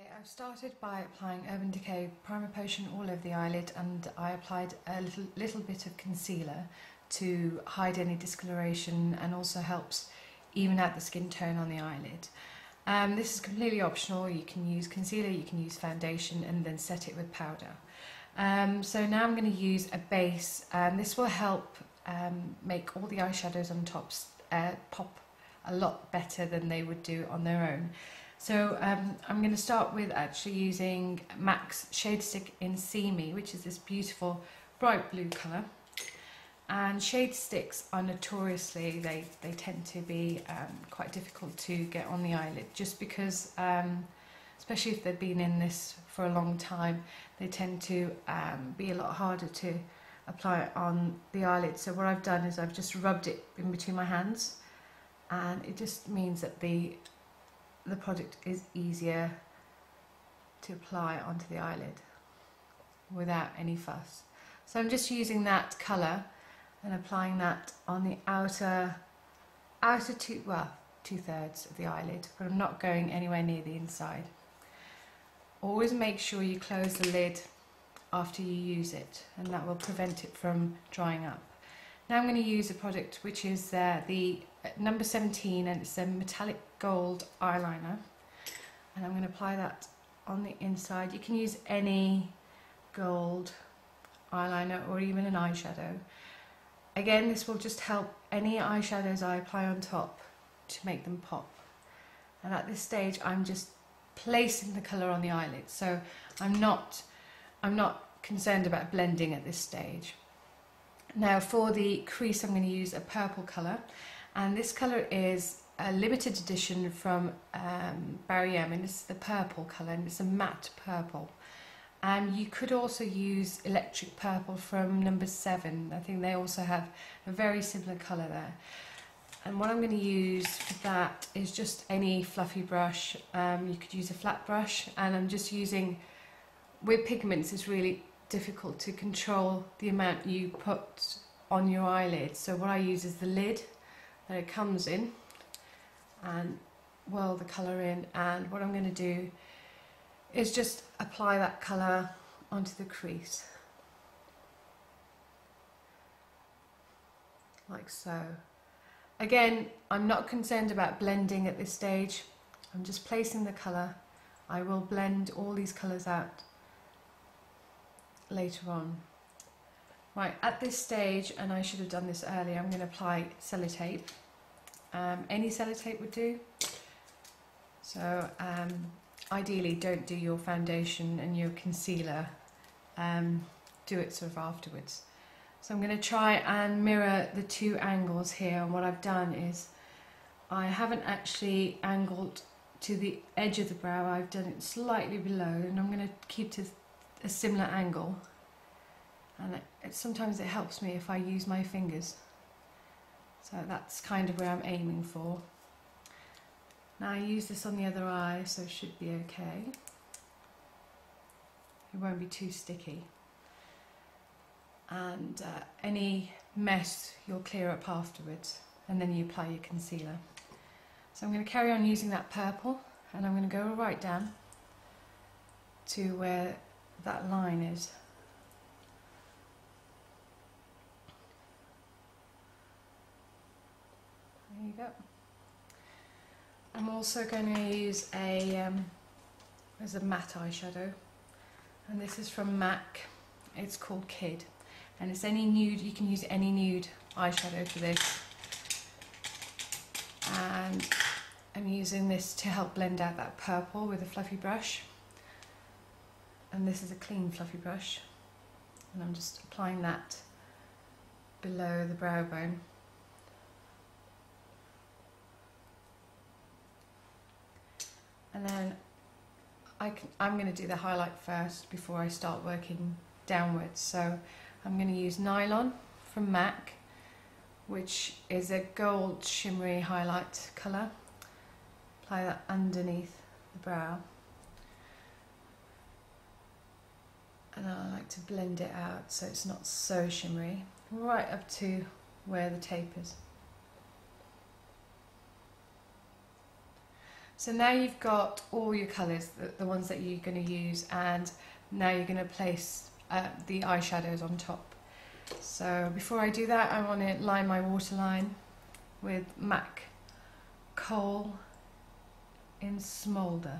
Okay, I've started by applying Urban Decay Primer Potion all over the eyelid, and I applied a little bit of concealer to hide any discoloration and also helps even out the skin tone on the eyelid. This is completely optional. You can use concealer, you can use foundation, and then set it with powder. So now I'm going to use a base, and this will help make all the eyeshadows on top pop a lot better than they would do on their own. So I'm going to start with actually using MAC's Shade Stick in See Me, which is this beautiful bright blue colour. And shade sticks are notoriously, they tend to be quite difficult to get on the eyelid, just because, especially if they've been in this for a long time, they tend to be a lot harder to apply on the eyelid. So what I've done is I've just rubbed it in between my hands, and it just means that the product is easier to apply onto the eyelid without any fuss. So I'm just using that colour and applying that on the outer two-thirds of the eyelid, but I'm not going anywhere near the inside. Always make sure you close the lid after you use it, and that will prevent it from drying up. Now I'm going to use a product which is the number 17, and it's a metallic gold eyeliner, and I'm going to apply that on the inside. You can use any gold eyeliner or even an eyeshadow. Again, this will just help any eyeshadows I apply on top to make them pop. And at this stage I'm just placing the colour on the eyelid, so I'm not concerned about blending at this stage. Now for the crease, I'm going to use a purple colour, and this colour is a limited edition from Barry M, and it's the purple colour, and it's a matte purple. You could also use electric purple from number 7. I think they also have a very similar colour there. And what I'm going to use for that is just any fluffy brush. You could use a flat brush, and I'm just using, with pigments it's really difficult to control the amount you put on your eyelid. So what I use is the lid that it comes in, and whirl the colour in, and what I'm going to do is just apply that colour onto the crease, like so. Again, I'm not concerned about blending at this stage. I'm just placing the colour. I will blend all these colours out later on. Right, at this stage, and I should have done this earlier, I'm going to apply sellotape. Any sellotape would do. So ideally don't do your foundation and your concealer, do it sort of afterwards. So I'm going to try and mirror the two angles here, and what I've done is I haven't actually angled to the edge of the brow, I've done it slightly below, and I'm going to keep to a similar angle, and sometimes it helps me if I use my fingers, so that's kind of where I'm aiming for. Now I use this on the other eye, so it should be okay. It won't be too sticky. And any mess you'll clear up afterwards, and then you apply your concealer. So I'm going to carry on using that purple, and I'm going to go right down to where that line is. There you go. I'm also going to use there's a matte eyeshadow, and this is from MAC. It's called Kid, and it's any nude. You can use any nude eyeshadow for this, and I'm using this to help blend out that purple with a fluffy brush, and this is a clean fluffy brush, and I'm just applying that below the brow bone. And then I'm going to do the highlight first before I start working downwards. So I'm going to use Nylon from MAC, which is a gold shimmery highlight colour. Apply that underneath the brow. And I like to blend it out so it's not so shimmery, right up to where the tape is. So now you've got all your colours, the ones that you're going to use, and now you're going to place the eyeshadows on top. So before I do that, I want to line my waterline with MAC Coal in Smolder.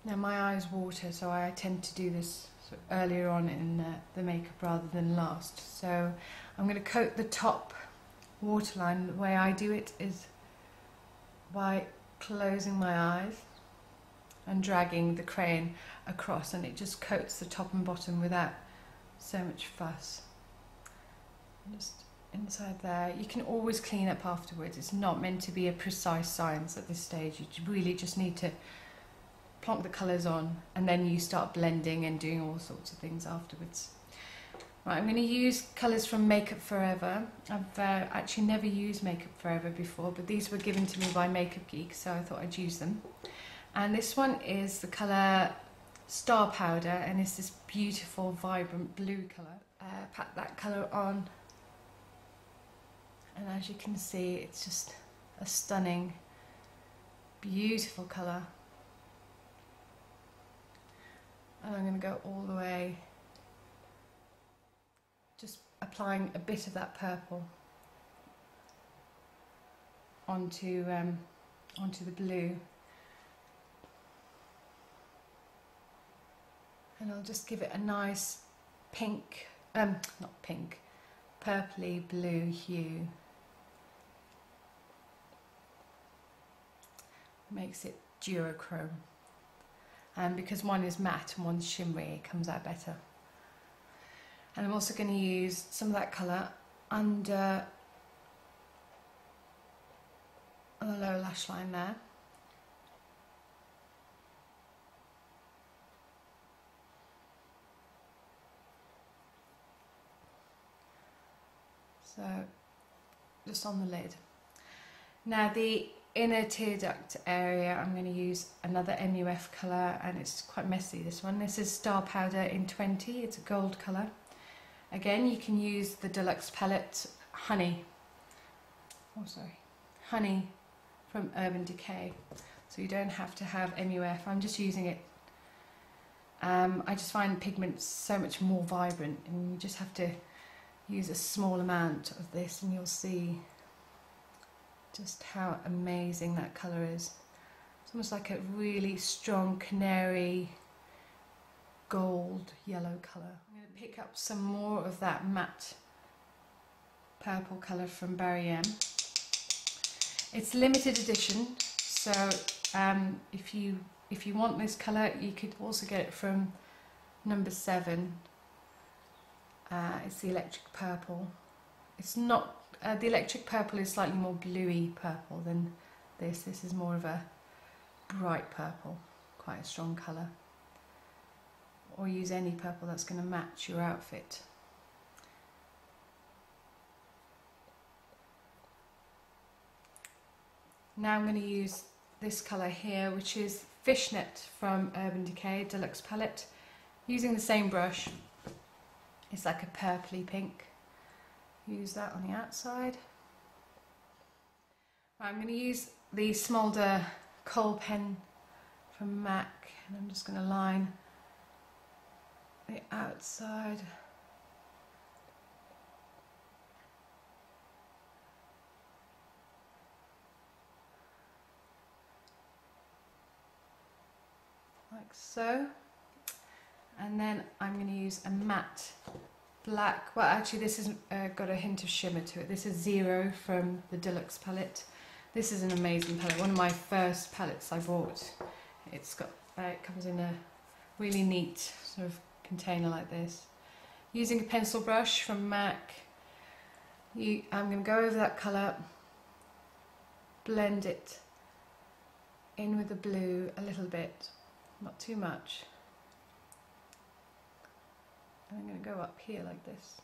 Now my eyes water, so I tend to do this earlier on in the makeup rather than last. So I'm going to coat the top waterline. The way I do it is by closing my eyes and dragging the crayon across, and it just coats the top and bottom without so much fuss. Just inside there. You can always clean up afterwards. It's not meant to be a precise science at this stage. You really just need to plonk the colours on, and then you start blending and doing all sorts of things afterwards. Right, I'm going to use colours from Makeup Forever. I've actually never used Makeup Forever before, but these were given to me by Makeup Geek, so I thought I'd use them. And this one is the colour Star Powder, and it's this beautiful vibrant blue colour. Pat that colour on, and as you can see, it's just a stunning, beautiful colour. And I'm going to go all the way, just applying a bit of that purple onto the blue. And I'll just give it a nice pink, not pink, purpley blue hue. Makes it duochrome. And because one is matte and one's shimmery, it comes out better. And I'm also going to use some of that colour under the lower lash line there. So just on the lid. Now the inner tear duct area, I'm going to use another MUF colour, and it's quite messy, this one. This is Star Powder in 20, it's a gold colour. Again, you can use the deluxe palette Honey from Urban Decay, so you don't have to have MUF. I'm just using it. I just find pigments so much more vibrant, and you just have to use a small amount of this and you'll see just how amazing that colour is. It's almost like a really strong canary gold yellow colour. I'm going to pick up some more of that matte purple colour from Barry M. It's limited edition, so if you want this colour, you could also get it from number 7. It's the electric purple. It's not the electric purple is slightly more bluey purple than this. This is more of a bright purple, quite a strong colour. Or use any purple that's going to match your outfit. Now I'm going to use this colour here, which is Fishnet from Urban Decay Deluxe Palette. Using the same brush, it's like a purpley pink. Use that on the outside. I'm going to use the Smolder Kohl pen from MAC, and I'm just going to line the outside. Like so. And then I'm going to use a matte black. Well, actually this has got a hint of shimmer to it. This is Zero from the Deluxe palette. This is an amazing palette. One of my first palettes I bought. It's got it comes in a really neat sort of container like this. Using a pencil brush from MAC, I'm going to go over that colour, blend it in with the blue a little bit, not too much. I'm going to go up here like this.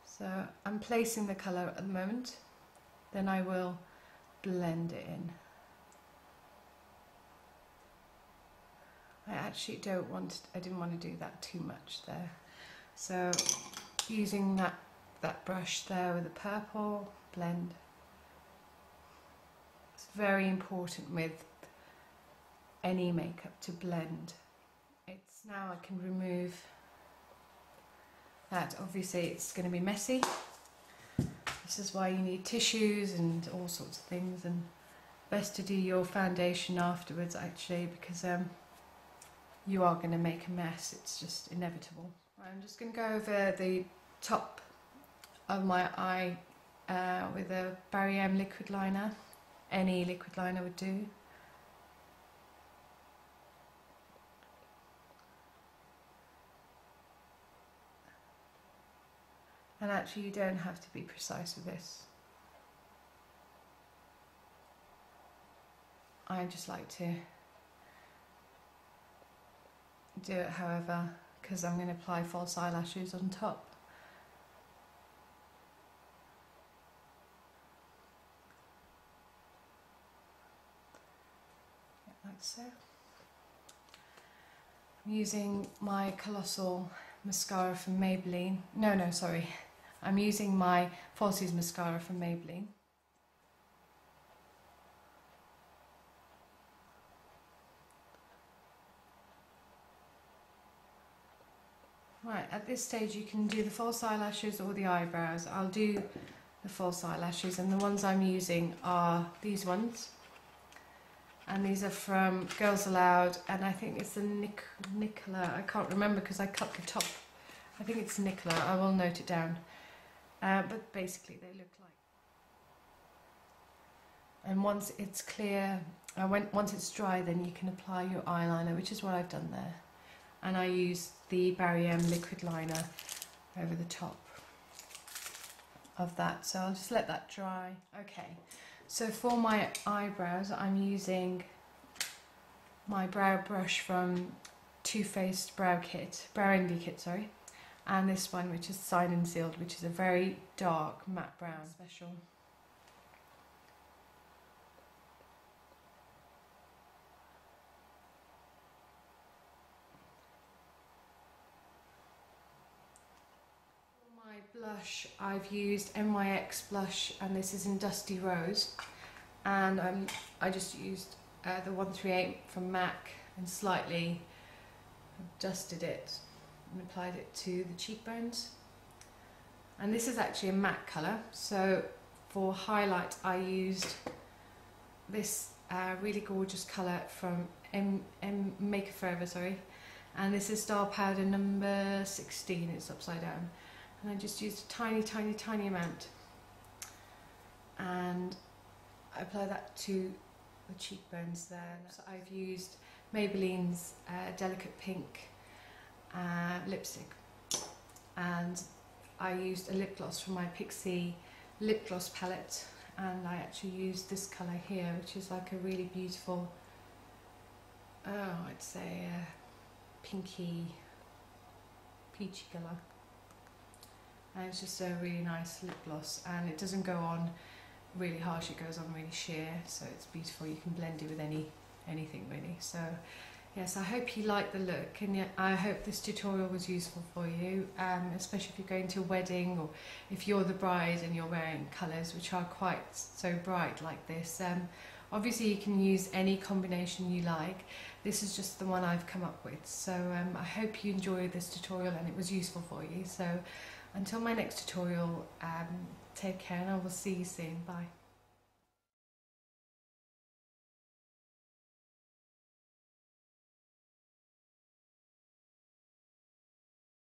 So I'm placing the colour at the moment, then I will blend it in. I didn't want to do that too much there. So using that that brush there with the purple, blend. It's very important with any makeup to blend. It's now I can remove that. Obviously it's going to be messy. This is why you need tissues and all sorts of things, and best to do your foundation afterwards actually, because you are going to make a mess. It's just inevitable. I'm just going to go over the top of my eye with a Barry M liquid liner. Any liquid liner would do. And actually you don't have to be precise with this. I just like to do it however, because I'm going to apply false eyelashes on top. Like so. I'm using my Colossal mascara from Maybelline. No, sorry. I'm using my Falsies mascara from Maybelline. Right, at this stage you can do the false eyelashes or the eyebrows. I'll do the false eyelashes, and the ones I'm using are these ones. And these are from Girls Aloud, and I think it's the Nicola. I can't remember because I cut the top. I think it's Nicola. I will note it down. But basically they look like. And once it's clear, once it's dry, then you can apply your eyeliner, which is what I've done there. And I use the Barry M liquid liner over the top of that. So I'll just let that dry. Okay, so for my eyebrows, I'm using my brow brush from Too Faced Brow Envy Kit, sorry. And this one, which is Signed and Sealed, which is a very dark matte brown special. For my blush, I've used NYX blush, and this is in Dusty Rose. And I just used the 138 from MAC and slightly dusted it and applied it to the cheekbones. And this is actually a matte colour, so for highlight I used this really gorgeous colour from Maker Forever, sorry, and this is Star Powder number 16, it's upside down, and I just used a tiny amount, and I apply that to the cheekbones there. So I've used Maybelline's Delicate Pink lipstick, and I used a lip gloss from my Pixie lip gloss palette, and I actually used this colour here, which is like a really beautiful, I'd say pinky, peachy colour, and it's just a really nice lip gloss, and it doesn't go on really harsh, it goes on really sheer, so it's beautiful. You can blend it with anything really. So yes, I hope you like the look, and I hope this tutorial was useful for you, especially if you're going to a wedding, or if you're the bride and you're wearing colours which are quite so bright like this. Obviously you can use any combination you like. This is just the one I've come up with. So I hope you enjoyed this tutorial and it was useful for you. So until my next tutorial, take care, and I will see you soon. Bye.